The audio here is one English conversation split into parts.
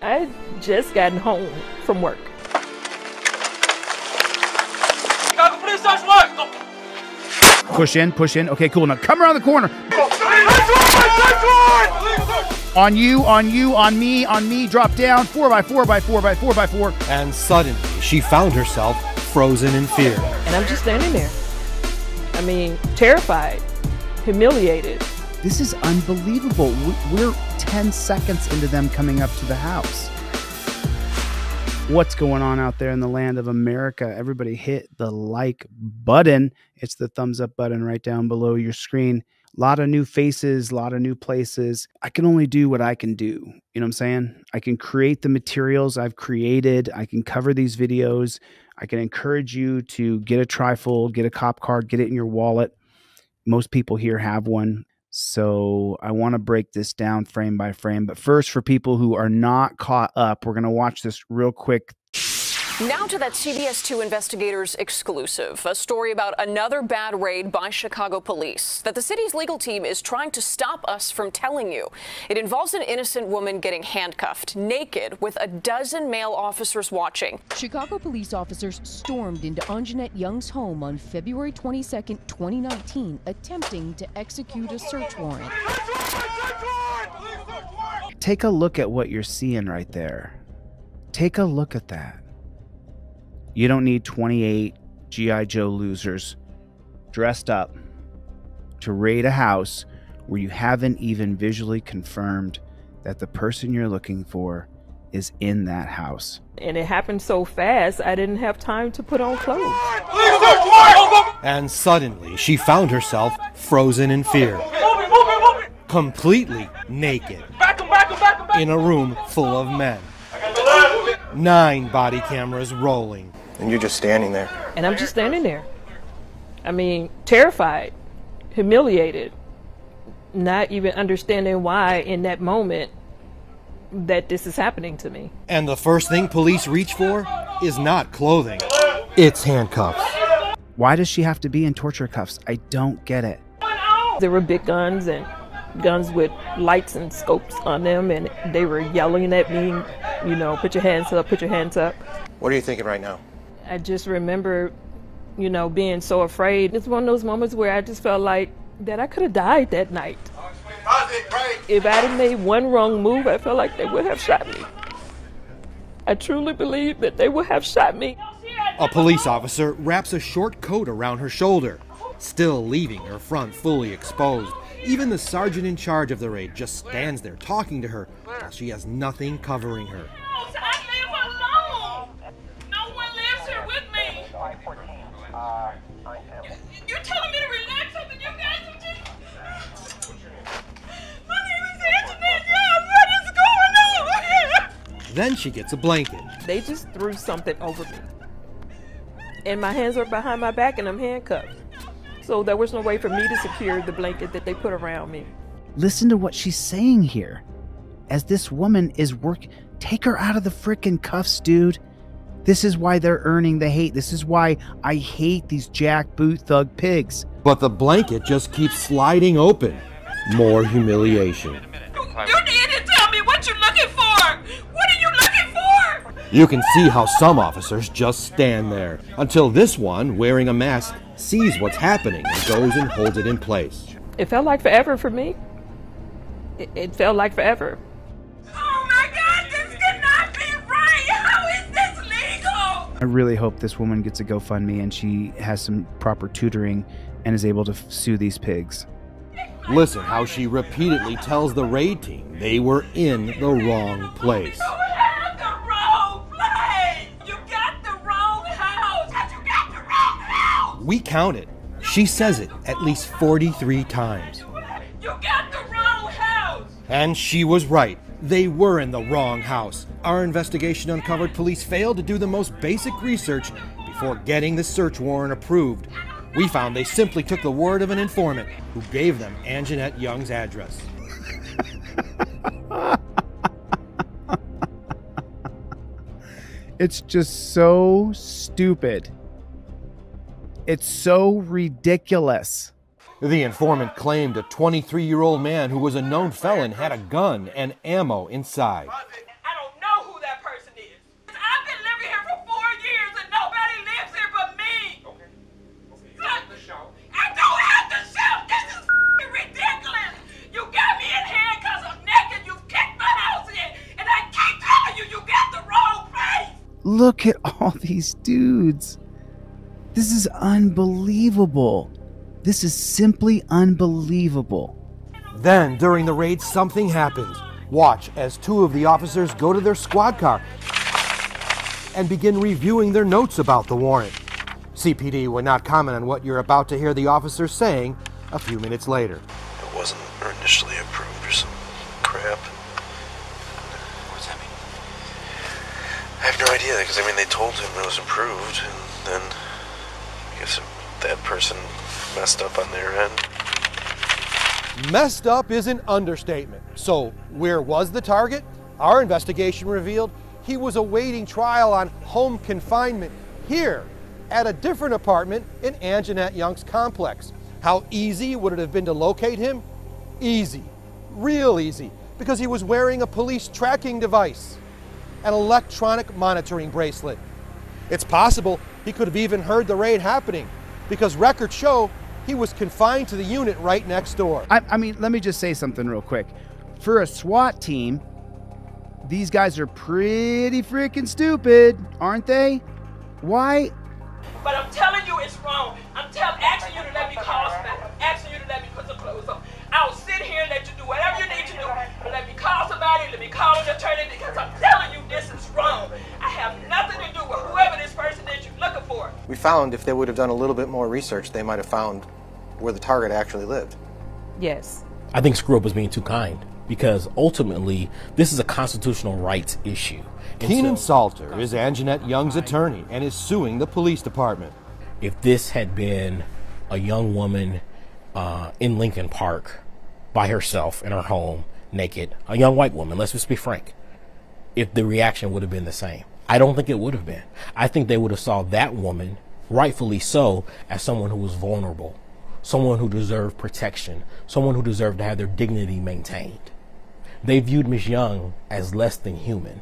I had just gotten home from work. Push in, push in. Okay, cool. Now come around the corner. On you, on me, drop down. 4x4 by 4 by 4 by 4. And suddenly, she found herself frozen in fear. And I'm just standing there. I mean, terrified, humiliated. This is unbelievable. We're 10 seconds into them coming up to the house. What's going on out there in the land of America? Everybody hit the like button. It's the thumbs up button right down below your screen. A lot of new faces, a lot of new places. I can only do what I can do. You know what I'm saying? I can create the materials I've created. I can cover these videos. I can encourage you to get a trifold, get a cop card, get it in your wallet. Most people here have one. So I want to break this down frame by frame. But first, for people who are not caught up, we're going to watch this real quick. Now to that CBS 2 investigators exclusive, a story about another bad raid by Chicago police that the city's legal team is trying to stop us from telling you. It involves an innocent woman getting handcuffed, naked, with a dozen male officers watching. Chicago police officers stormed into Anjanette Young's home on February 22nd, 2019, attempting to execute a search warrant. Take a look at what you're seeing right there. Take a look at that. You don't need 28 G.I. Joe losers dressed up to raid a house where you haven't even visually confirmed that the person you're looking for is in that house. And it happened so fast, I didn't have time to put on clothes. And suddenly, she found herself frozen in fear. Completely naked. In a room full of men. 9 body cameras rolling. And you're just standing there. And I'm just standing there. I mean, terrified, humiliated, not even understanding why in that moment that this is happening to me. And the first thing police reach for is not clothing. It's handcuffs. Why does she have to be in torture cuffs? I don't get it. There were big guns and guns with lights and scopes on them, and they were yelling at me, you know, put your hands up, put your hands up. What are you thinking right now? I just remember, you know, being so afraid. It's one of those moments where I just felt like that I could have died that night. If I had made one wrong move, I felt like they would have shot me. I truly believe that they would have shot me. A police officer wraps a short coat around her shoulder, still leaving her front fully exposed. Even the sergeant in charge of the raid just stands there talking to her while she has nothing covering her. You're telling me to relax something you guys are just... My name is Anjanette Young. What is going on? Then she gets a blanket. They just threw something over me. And my hands are behind my back and I'm handcuffed. So there was no way for me to secure the blanket that they put around me. Listen to what she's saying here. As this woman is working, take her out of the frickin' cuffs, dude. This is why they're earning the hate. This is why I hate these jackboot thug pigs. But the blanket just keeps sliding open. More humiliation. You need to tell me what you're looking for. What are you looking for? You can see how some officers just stand there until this one, wearing a mask, sees what's happening and goes and holds it in place. It felt like forever for me. It felt like forever. Oh my God, this cannot be right. How is this legal? I really hope this woman gets a GoFundMe and she has some proper tutoring and is able to sue these pigs. Listen how she repeatedly tells the raid team they were in the wrong place. You have the wrong place. You got the wrong house. You got the wrong house. We counted. She says it at least 43 times. You got the wrong house. And she was right. They were in the wrong house. Our investigation uncovered police failed to do the most basic research before getting the search warrant approved. We found they simply took the word of an informant who gave them Anjanette Young's address. It's just so stupid. It's so ridiculous. The informant claimed a 23-year-old man who was a known felon had a gun and ammo inside. I don't know Look at all these dudes. This is unbelievable. This is simply unbelievable. Then, during the raid, something happens. Watch as two of the officers go to their squad car and begin reviewing their notes about the warrant. CPD would not comment on what you're about to hear the officers saying a few minutes later. It wasn't initially approved or some crap. What's that mean? I have no idea, because they told him it was approved, and then I guess that person messed up on their end. Messed up is an understatement. So, where was the target? Our investigation revealed he was awaiting trial on home confinement here at a different apartment in Anjanette Young's complex. How easy would it have been to locate him? Easy. Real easy. Because he was wearing a police tracking device, an electronic monitoring bracelet. It's possible he could have even heard the raid happening, because records show he was confined to the unit right next door. I mean, let me just say something real quick. For a SWAT team, these guys are pretty freaking stupid, aren't they? Why? But I'm telling you it's wrong. I'm asking you to let me call somebody. Asking you to let me put some clothes on. I'll sit here and let you do whatever you need to do. But let me call somebody, let me call an attorney, because I'm telling you this is wrong. I have nothing to do with whoever this person is you're looking for. We found if they would have done a little bit more research, they might have found where the target actually lived. Yes. I think Screw Up was being too kind, because ultimately this is a constitutional rights issue. Keenan Salter is Anjanette Young's attorney and is suing the police department. If this had been a young woman in Lincoln Park by herself in her home, naked, a young white woman, let's just be frank, if the reaction would have been the same. I don't think it would have been. I think they would have saw that woman, rightfully so, as someone who was vulnerable, someone who deserved protection, someone who deserved to have their dignity maintained. They viewed Ms. Young as less than human.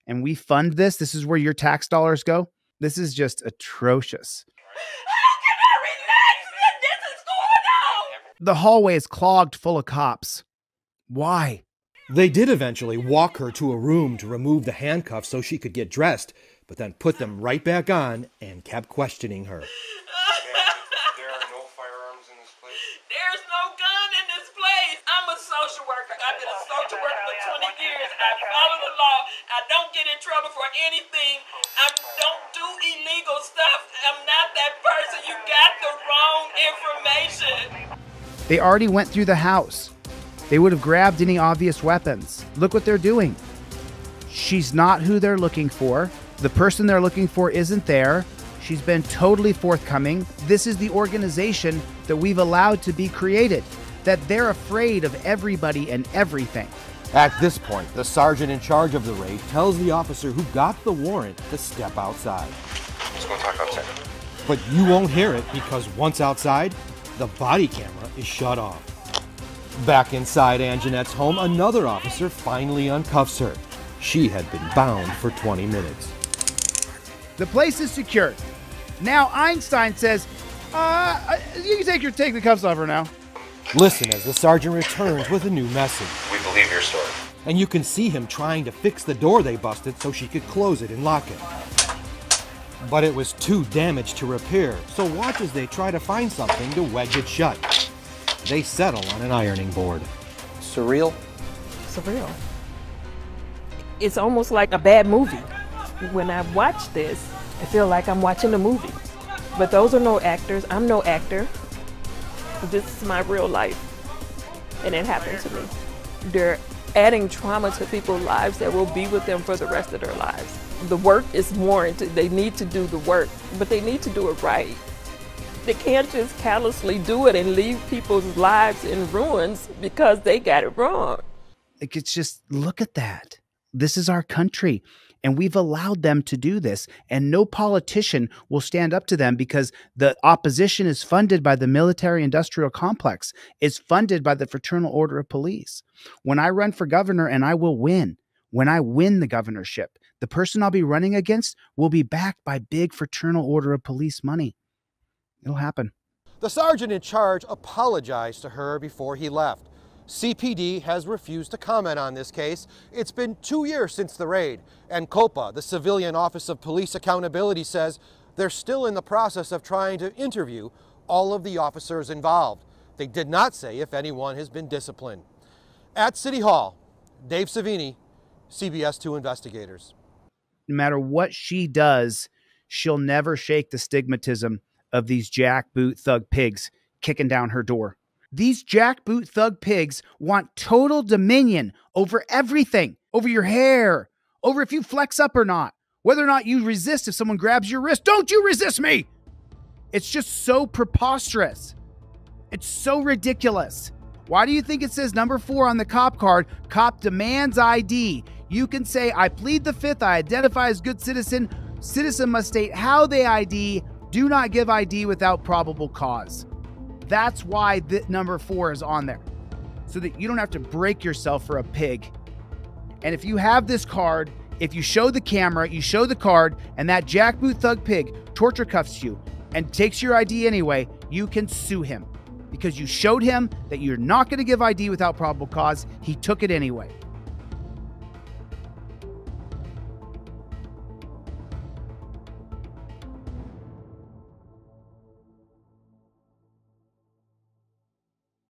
And we fund this. This is where your tax dollars go. This is just atrocious. How can I relax when this is going on? The hallway is clogged full of cops. Why? They did eventually walk her to a room to remove the handcuffs so she could get dressed, but then put them right back on and kept questioning her. There are no firearms in this place? There's no gun in this place. I'm a social worker. I've been a social worker for 20 years. I follow the law. I don't get in trouble for anything. I don't do illegal stuff. I'm not that person. You got the wrong information. They already went through the house. They would have grabbed any obvious weapons. Look what they're doing. She's not who they're looking for. The person they're looking for isn't there. She's been totally forthcoming. This is the organization that we've allowed to be created, that they're afraid of everybody and everything. At this point, the sergeant in charge of the raid tells the officer who got the warrant to step outside. Let's go talk outside. But you won't hear it, because once outside, the body camera is shut off. Back inside Anjanette's home, another officer finally uncuffs her. She had been bound for 20 minutes. The place is secured. Now Einstein says, you can take the cuffs off her now. Listen as the sergeant returns with a new message. We believe your story. And you can see him trying to fix the door they busted so she could close it and lock it. But it was too damaged to repair, so watch as they try to find something to wedge it shut. They settle on an ironing board. Surreal? Surreal. It's almost like a bad movie. When I watch this, I feel like I'm watching a movie. But those are no actors. I'm no actor. This is my real life. And it happened to me. They're adding trauma to people's lives that will be with them for the rest of their lives. The work is warranted. They need to do the work, but they need to do it right. They can't just callously do it and leave people's lives in ruins because they got it wrong. It's just, look at that. This is our country. And we've allowed them to do this, and no politician will stand up to them because the opposition is funded by the military-industrial complex, is funded by the Fraternal Order of Police. When I run for governor, and I will win, when I win the governorship, the person I'll be running against will be backed by big Fraternal Order of Police money. It'll happen. The sergeant in charge apologized to her before he left. CPD has refused to comment on this case. It's been 2 years since the raid, and COPA, the Civilian Office of Police Accountability, says they're still in the process of trying to interview all of the officers involved. They did not say if anyone has been disciplined. At City Hall, Dave Savini, CBS 2 Investigators. No matter what she does, she'll never shake the stigmatism of these jackboot thug pigs kicking down her door. These jackboot thug pigs want total dominion over everything, over your hair, over if you flex up or not, whether or not you resist if someone grabs your wrist. Don't you resist me! It's just so preposterous. It's so ridiculous. Why do you think it says number 4 on the cop card? Cop demands ID. You can say, I plead the 5th, I identify as good citizen. Citizen must state how they ID. Do not give ID without probable cause. That's why the number 4 is on there, so that you don't have to break yourself for a pig. And if you have this card, if you show the camera, you show the card, and that jackboot thug pig torture cuffs you and takes your ID anyway, you can sue him because you showed him that you're not going to give ID without probable cause. He took it anyway.